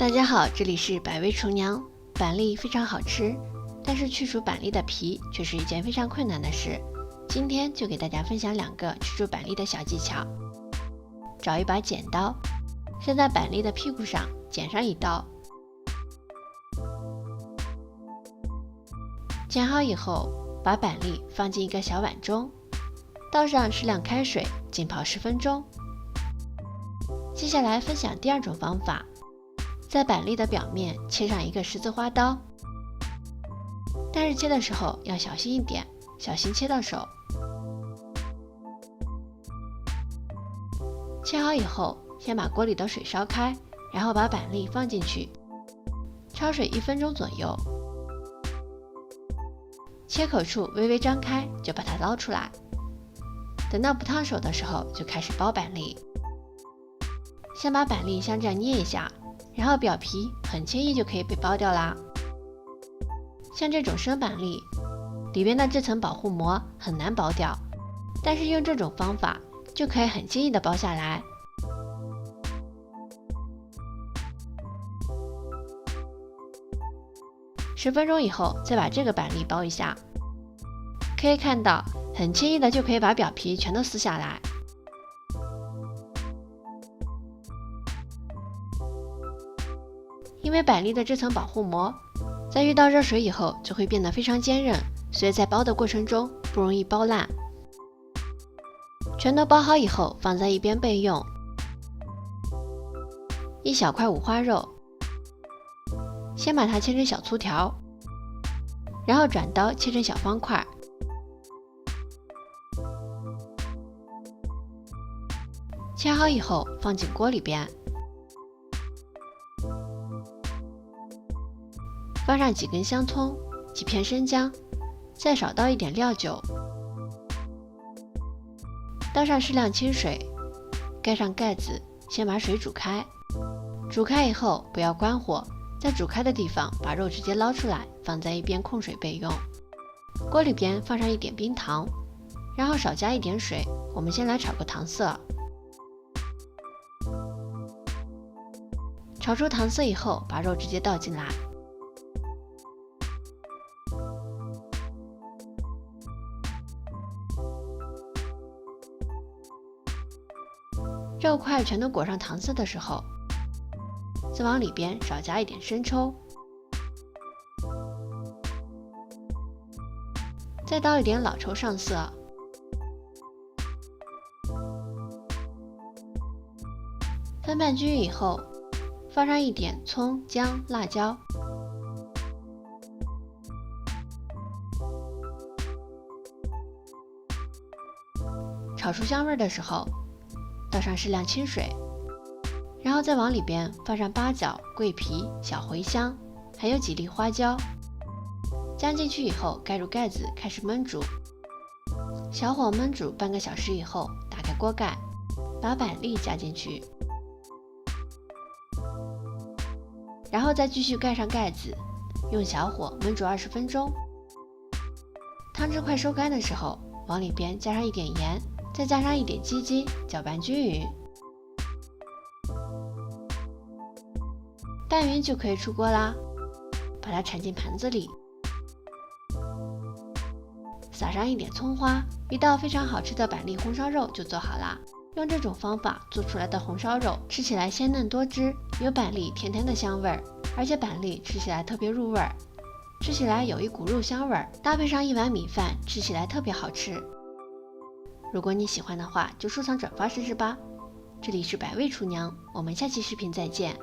大家好，这里是百味厨娘。板栗非常好吃，但是去除板栗的皮却是一件非常困难的事。今天就给大家分享2个去除板栗的小技巧。找一把剪刀，先在板栗的屁股上剪上一刀。剪好以后，把板栗放进一个小碗中，倒上适量开水，浸泡10分钟。接下来分享第2种方法，在板栗的表面切上一个十字花刀，但是切的时候要小心一点，小心切到手。切好以后，先把锅里的水烧开，然后把板栗放进去，焯水1分钟左右。切口处微微张开，就把它捞出来。等到不烫手的时候，就开始剥板栗。先把板栗像这样捏一下，然后表皮很轻易就可以被剥掉啦。像这种生板栗，里面的这层保护膜很难剥掉，但是用这种方法就可以很轻易的剥下来。10分钟以后，再把这个板栗剥一下，可以看到很轻易的就可以把表皮全都撕下来。因为板栗的这层保护膜在遇到热水以后就会变得非常坚韧，所以在剥的过程中不容易剥烂。全都剥好以后放在一边备用。一小块五花肉，先把它切成小粗条，然后转刀切成小方块。切好以后放进锅里边，放上几根香葱、几片生姜，再少倒一点料酒，倒上适量清水，盖上盖子，先把水煮开。煮开以后不要关火，在煮开的地方把肉直接捞出来，放在一边控水备用。锅里边放上一点冰糖，然后少加一点水。我们先来炒个糖色。炒出糖色以后，把肉直接倒进来。肉块全都裹上糖色的时候，再往里边少加一点生抽，再倒一点老抽上色，翻拌均匀以后，放上一点葱、姜、辣椒，炒出香味的时候，倒上适量清水，然后再往里边放上八角、桂皮、小茴香，还有几粒花椒，加进去以后盖住盖子开始焖煮。小火焖煮半个小时以后，打开锅盖，把板栗加进去，然后再继续盖上盖子，用小火焖煮20分钟。汤汁快收干的时候，往里边加上一点盐，再加上一点鸡精，搅拌均匀。拌匀就可以出锅啦，把它盛进盘子里，撒上一点葱花，一道非常好吃的板栗红烧肉就做好啦。用这种方法做出来的红烧肉，吃起来鲜嫩多汁，有板栗甜甜的香味儿，而且板栗吃起来特别入味儿，吃起来有一股肉香味儿，搭配上一碗米饭，吃起来特别好吃。如果你喜欢的话，就收藏转发试试吧。这里是百味厨娘，我们下期视频再见。